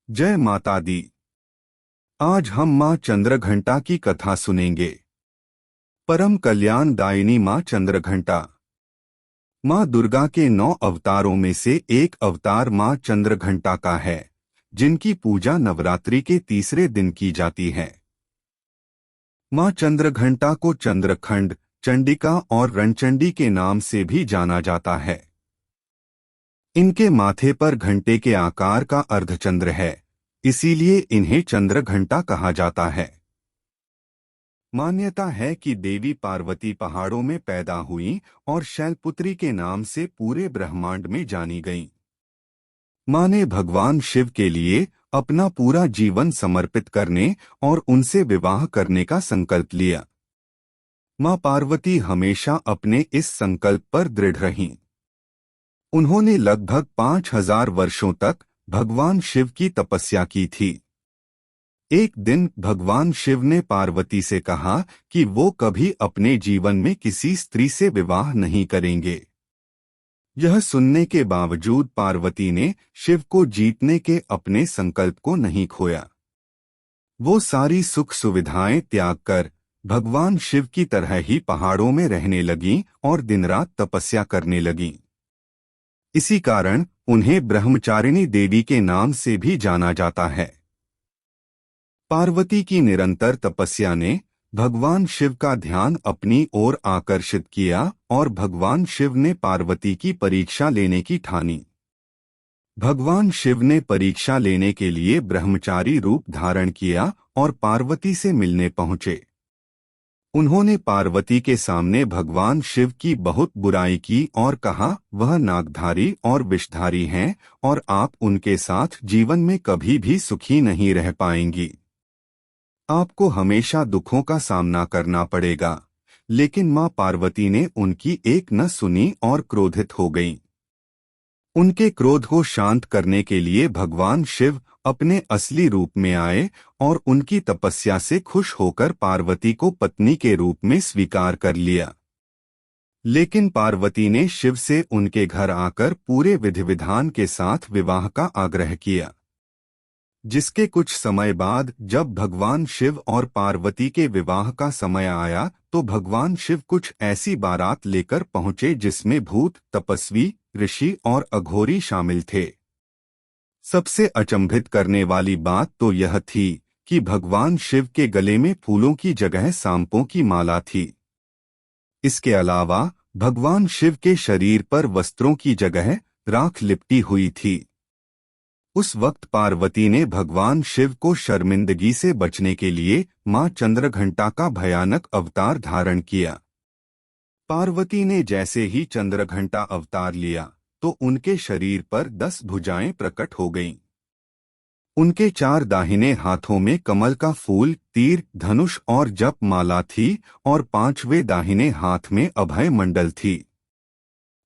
जय माता दी। आज हम माँ चंद्रघंटा की कथा सुनेंगे। परम कल्याणदायिनी माँ चंद्रघंटा। माँ दुर्गा के 9 अवतारों में से एक अवतार माँ चंद्रघंटा का है, जिनकी पूजा नवरात्रि के तीसरे दिन की जाती है। माँ चंद्रघंटा को चंद्रखंड, चंडिका और रणचंडी के नाम से भी जाना जाता है। इनके माथे पर घंटे के आकार का अर्धचंद्र है, इसीलिए इन्हें चंद्रघंटा कहा जाता है। मान्यता है कि देवी पार्वती पहाड़ों में पैदा हुई और शैलपुत्री के नाम से पूरे ब्रह्मांड में जानी गईं। मां ने भगवान शिव के लिए अपना पूरा जीवन समर्पित करने और उनसे विवाह करने का संकल्प लिया। मां पार्वती हमेशा अपने इस संकल्प पर दृढ़ रहीं। उन्होंने लगभग 5000 वर्षों तक भगवान शिव की तपस्या की थी। एक दिन भगवान शिव ने पार्वती से कहा कि वो कभी अपने जीवन में किसी स्त्री से विवाह नहीं करेंगे। यह सुनने के बावजूद पार्वती ने शिव को जीतने के अपने संकल्प को नहीं खोया। वो सारी सुख सुविधाएं त्याग कर भगवान शिव की तरह ही पहाड़ों में रहने लगीं और दिन रात तपस्या करने लगीं। इसी कारण उन्हें ब्रह्मचारिणी देवी के नाम से भी जाना जाता है। पार्वती की निरंतर तपस्या ने भगवान शिव का ध्यान अपनी ओर आकर्षित किया और भगवान शिव ने पार्वती की परीक्षा लेने की ठानी। भगवान शिव ने परीक्षा लेने के लिए ब्रह्मचारी रूप धारण किया और पार्वती से मिलने पहुंचे। उन्होंने पार्वती के सामने भगवान शिव की बहुत बुराई की और कहा, वह नागधारी और विषधारी हैं और आप उनके साथ जीवन में कभी भी सुखी नहीं रह पाएंगी। आपको हमेशा दुखों का सामना करना पड़ेगा। लेकिन मां पार्वती ने उनकी एक न सुनी और क्रोधित हो गईं। उनके क्रोध को शांत करने के लिए भगवान शिव अपने असली रूप में आए और उनकी तपस्या से खुश होकर पार्वती को पत्नी के रूप में स्वीकार कर लिया। लेकिन पार्वती ने शिव से उनके घर आकर पूरे विधि विधान के साथ विवाह का आग्रह किया। जिसके कुछ समय बाद जब भगवान शिव और पार्वती के विवाह का समय आया तो भगवान शिव कुछ ऐसी बारात लेकर पहुंचे जिसमें भूत, तपस्वी, ऋषि और अघोरी शामिल थे। सबसे अचंभित करने वाली बात तो यह थी कि भगवान शिव के गले में फूलों की जगह सांपों की माला थी। इसके अलावा भगवान शिव के शरीर पर वस्त्रों की जगह राख लिपटी हुई थी। उस वक्त पार्वती ने भगवान शिव को शर्मिंदगी से बचने के लिए मां चंद्रघंटा का भयानक अवतार धारण किया। पार्वती ने जैसे ही चंद्रघंटा अवतार लिया तो उनके शरीर पर 10 भुजाएं प्रकट हो गईं। उनके 4 दाहिने हाथों में कमल का फूल, तीर, धनुष और जप माला थी और 5वें दाहिने हाथ में अभय मंडल थी।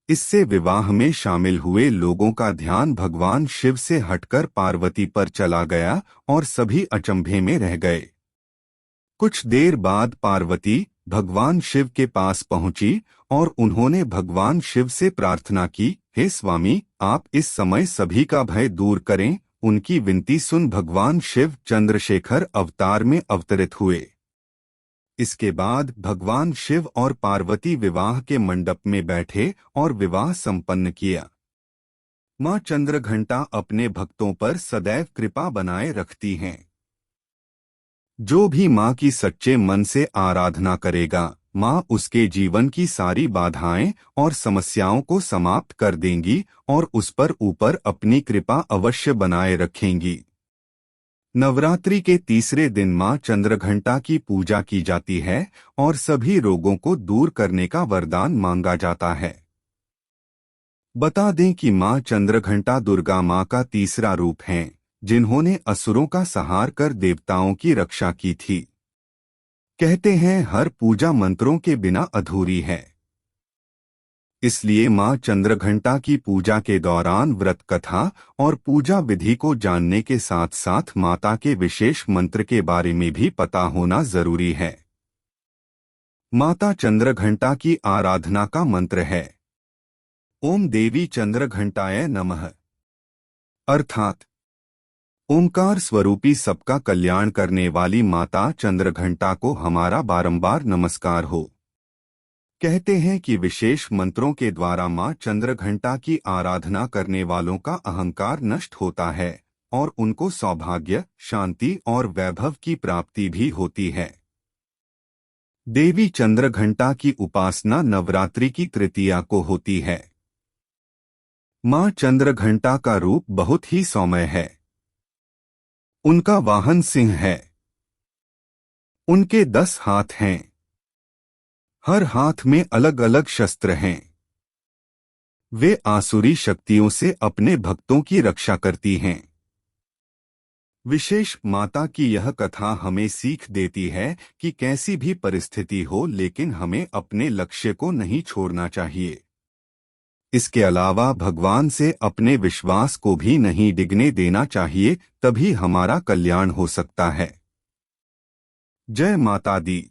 इससे विवाह में शामिल हुए लोगों का ध्यान भगवान शिव से हटकर पार्वती पर चला गया और सभी अचंभे में रह गए। कुछ देर बाद पार्वती भगवान शिव के पास पहुंची और उन्होंने भगवान शिव से प्रार्थना की, हे स्वामी, आप इस समय सभी का भय दूर करें। उनकी विनती सुन भगवान शिव चंद्रशेखर अवतार में अवतरित हुए। इसके बाद भगवान शिव और पार्वती विवाह के मंडप में बैठे और विवाह संपन्न किया। मां चंद्रघंटा अपने भक्तों पर सदैव कृपा बनाए रखती हैं। जो भी मां की सच्चे मन से आराधना करेगा, मां उसके जीवन की सारी बाधाएं और समस्याओं को समाप्त कर देंगी और उस पर ऊपर अपनी कृपा अवश्य बनाए रखेंगी। नवरात्रि के तीसरे दिन मां चंद्रघंटा की पूजा की जाती है और सभी रोगों को दूर करने का वरदान मांगा जाता है। बता दें कि मां चंद्रघंटा दुर्गा मां का तीसरा रूप हैं, जिन्होंने असुरों का संहार कर देवताओं की रक्षा की थी। कहते हैं हर पूजा मंत्रों के बिना अधूरी है। इसलिए मां चंद्रघंटा की पूजा के दौरान व्रत कथा और पूजा विधि को जानने के साथ साथ माता के विशेष मंत्र के बारे में भी पता होना जरूरी है। माता चंद्रघंटा की आराधना का मंत्र है ओम देवी चंद्रघंटाय नमः, अर्थात ओंकार स्वरूपी सबका कल्याण करने वाली माता चंद्रघंटा को हमारा बारंबार नमस्कार हो। कहते हैं कि विशेष मंत्रों के द्वारा मां चंद्रघंटा की आराधना करने वालों का अहंकार नष्ट होता है और उनको सौभाग्य, शांति और वैभव की प्राप्ति भी होती है। देवी चंद्रघंटा की उपासना नवरात्रि की तृतीया को होती है। मां चंद्रघंटा का रूप बहुत ही सौम्य है। उनका वाहन सिंह है। उनके 10 हाथ हैं। हर हाथ में अलग अलग शस्त्र हैं। वे आसुरी शक्तियों से अपने भक्तों की रक्षा करती हैं। विशेष माता की यह कथा हमें सीख देती है कि कैसी भी परिस्थिति हो लेकिन हमें अपने लक्ष्य को नहीं छोड़ना चाहिए। इसके अलावा भगवान से अपने विश्वास को भी नहीं डिगने देना चाहिए, तभी हमारा कल्याण हो सकता है। जय माता दी।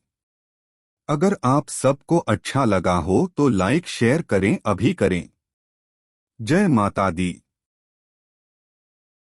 अगर आप सबको अच्छा लगा हो तो लाइक शेयर करें, अभी करें। जय माता दी।